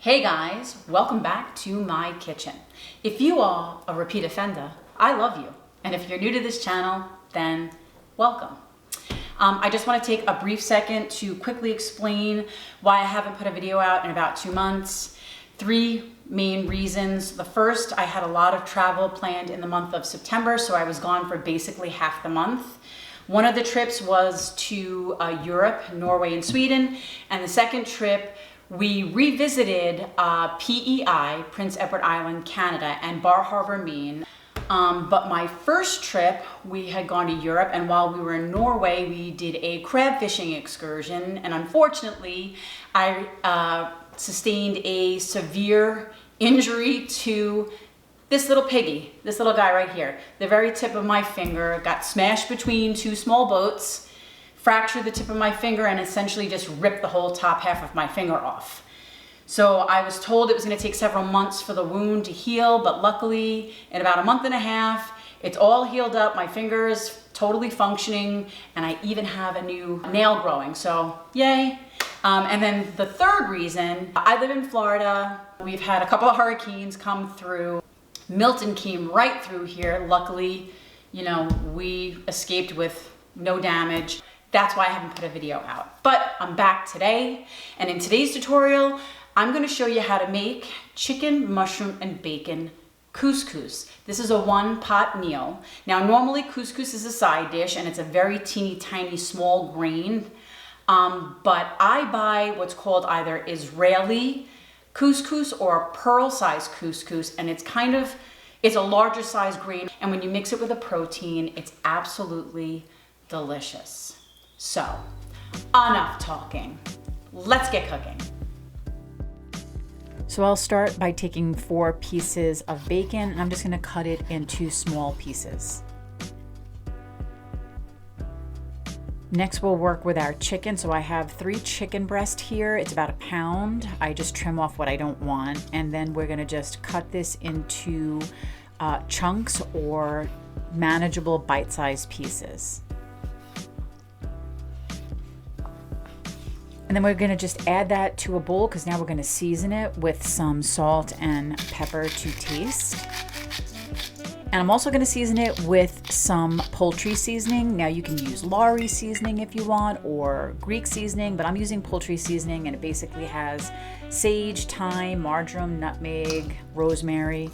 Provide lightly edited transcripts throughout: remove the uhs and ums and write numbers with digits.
Hey guys, welcome back to my kitchen. If you are a repeat offender, I love you. And if you're new to this channel, then welcome. I just want to take a brief second to quickly explain why I haven't put a video out in about 2 months. 3 main reasons. The first, I had a lot of travel planned in the month of September, so I was gone for basically half the month. One of the trips was to Europe, Norway and Sweden, and the second trip we revisited PEI, Prince Edward Island, Canada, and Bar Harbor, Maine. But my first trip, we had gone to Europe, and while we were in Norway, we did a crab fishing excursion, and unfortunately, I sustained a severe injury to this little piggy, this little guy right here. The very tip of my finger got smashed between 2 small boats, fractured the tip of my finger, and essentially just ripped the whole top half of my finger off. So I was told it was going to take several months for the wound to heal, but luckily in about a month and a half, it's all healed up. My finger is totally functioning, and I even have a new nail growing, so yay. And then the third reason, I live in Florida. We've had a couple of hurricanes come through. Milton came right through here. Luckily, we escaped with no damage. That's why I haven't put a video out. But I'm back today, and in today's tutorial, I'm gonna show you how to make chicken, mushroom, and bacon couscous. This is a 1-pot meal. Now, normally couscous is a side dish, and it's a very teeny tiny small grain, but I buy what's called either Israeli couscous or pearl-sized couscous, and it's a larger size grain, and when you mix it with a protein, it's absolutely delicious. So, enough talking. Let's get cooking. So I'll start by taking 4 pieces of bacon, and I'm just gonna cut it into small pieces. Next, we'll work with our chicken. So I have 3 chicken breasts here. It's about 1 pound. I just trim off what I don't want. And then we're gonna just cut this into chunks or manageable bite-sized pieces. And then we're gonna just add that to a bowl, because now we're gonna season it with some salt and pepper to taste. And I'm also gonna season it with some poultry seasoning. Now you can use Lawry seasoning if you want, or Greek seasoning, but I'm using poultry seasoning, and it basically has sage, thyme, marjoram, nutmeg, rosemary.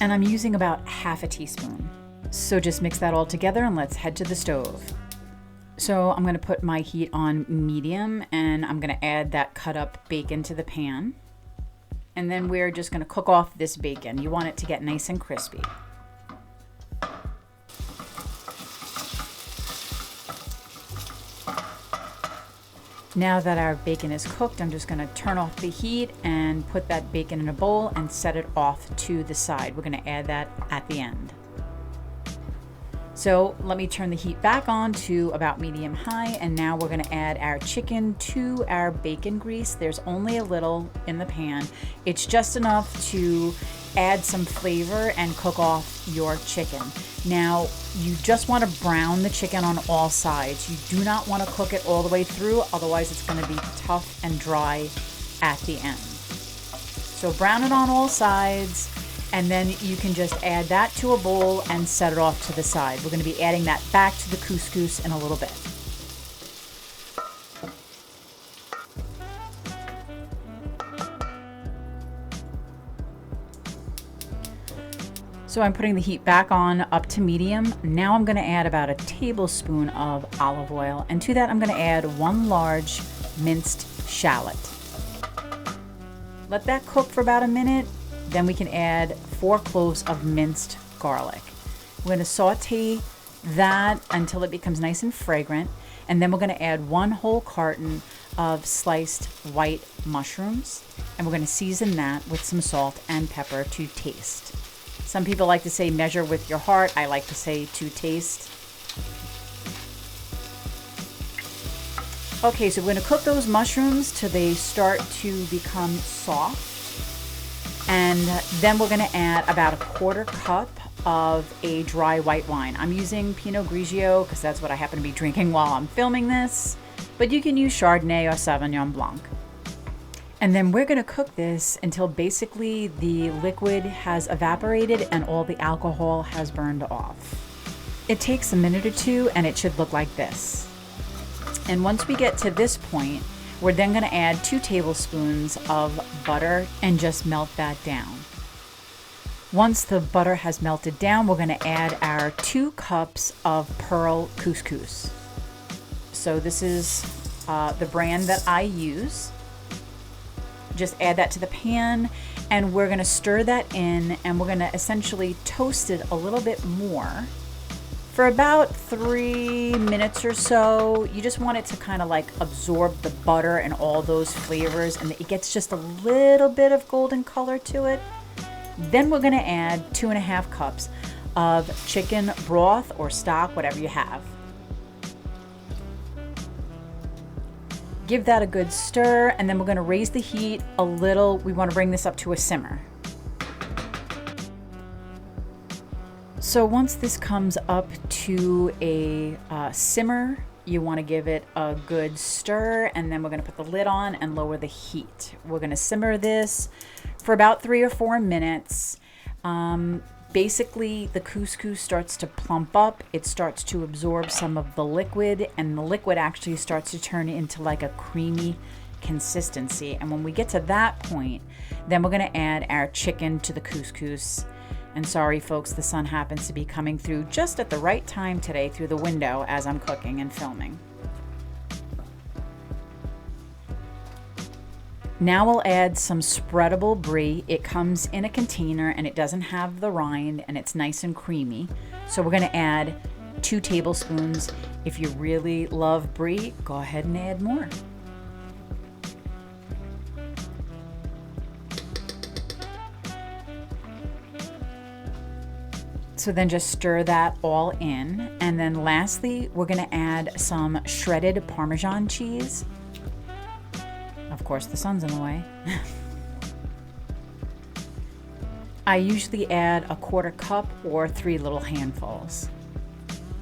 And I'm using about ½ teaspoon. So just mix that all together and let's head to the stove. So I'm gonna put my heat on medium, and I'm gonna add that cut up bacon to the pan. And then we're just gonna cook off this bacon. You want it to get nice and crispy. Now that our bacon is cooked, I'm just gonna turn off the heat and put that bacon in a bowl and set it off to the side. We're gonna add that at the end. So let me turn the heat back on to about medium high, and now we're gonna add our chicken to our bacon grease. There's only a little in the pan. It's just enough to add some flavor and cook off your chicken. Now, you just wanna brown the chicken on all sides. You do not wanna cook it all the way through, otherwise it's gonna be tough and dry at the end. So brown it on all sides, and then you can just add that to a bowl and set it off to the side. We're gonna be adding that back to the couscous in a little bit. So I'm putting the heat back on up to medium. Now I'm gonna add about 1 tablespoon of olive oil, and to that I'm gonna add 1 large minced shallot. Let that cook for about a minute. Then we can add 4 cloves of minced garlic. We're gonna saute that until it becomes nice and fragrant. And then we're gonna add 1 whole carton of sliced white mushrooms. And we're gonna season that with some salt and pepper to taste. Some people like to say measure with your heart. I like to say to taste. Okay, so we're gonna cook those mushrooms till they start to become soft. And then we're gonna add about 1/4 cup of a dry white wine. I'm using Pinot Grigio because that's what I happen to be drinking while I'm filming this, but you can use Chardonnay or Sauvignon Blanc. And then we're gonna cook this until basically the liquid has evaporated and all the alcohol has burned off. It takes a minute or two and it should look like this. And once we get to this point, we're then gonna add 2 tablespoons of butter and just melt that down. Once the butter has melted down, we're gonna add our 2 cups of pearl couscous. So this is the brand that I use. Just add that to the pan and we're gonna stir that in and we're gonna essentially toast it a little bit more for about 3 minutes or so. You just want it to kind of like absorb the butter and all those flavors, and it gets just a little bit of golden color to it. Then we're gonna add 2.5 cups of chicken broth or stock, whatever you have. Give that a good stir, and then we're gonna raise the heat a little. We wanna bring this up to a simmer. So once this comes up to a simmer, you wanna give it a good stir, and then we're gonna put the lid on and lower the heat. We're gonna simmer this for about 3 or 4 minutes. Basically, the couscous starts to plump up. It starts to absorb some of the liquid, and the liquid actually starts to turn into like a creamy consistency. And when we get to that point, then we're gonna add our chicken to the couscous. And sorry folks, the sun happens to be coming through just at the right time today through the window as I'm cooking and filming. Now we'll add some spreadable brie. It comes in a container and it doesn't have the rind and it's nice and creamy. So we're gonna add 2 tablespoons. If you really love brie, go ahead and add more. So then just stir that all in. And then lastly, we're gonna add some shredded Parmesan cheese. Of course, the sun's in the way. I usually add a 1/4 cup or 3 little handfuls.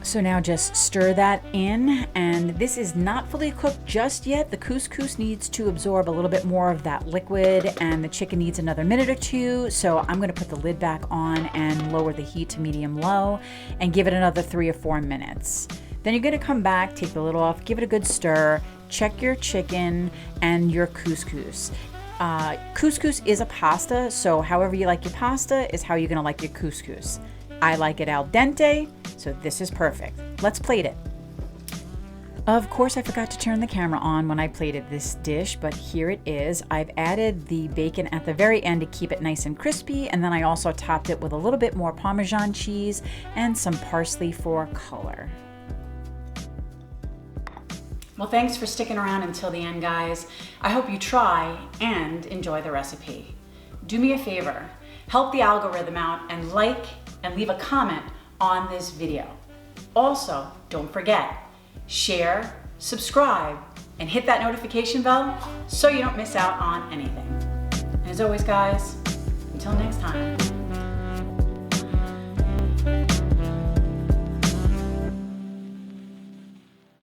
So now just stir that in, and this is not fully cooked just yet. The couscous needs to absorb a little bit more of that liquid, and the chicken needs another minute or 2. So I'm gonna put the lid back on and lower the heat to medium-low and give it another 3 or 4 minutes. Then you're gonna come back, take the lid off, give it a good stir, check your chicken and your couscous. Couscous is a pasta, so however you like your pasta is how you're gonna like your couscous. I like it al dente, so this is perfect. Let's plate it. Of course, I forgot to turn the camera on when I plated this dish, but here it is. I've added the bacon at the very end to keep it nice and crispy, and then I also topped it with a little bit more Parmesan cheese and some parsley for color. Well, thanks for sticking around until the end, guys. I hope you try and enjoy the recipe. Do me a favor, help the algorithm out and like and leave a comment on this video. Also, don't forget, share, subscribe, and hit that notification bell so you don't miss out on anything. And as always, guys, until next time.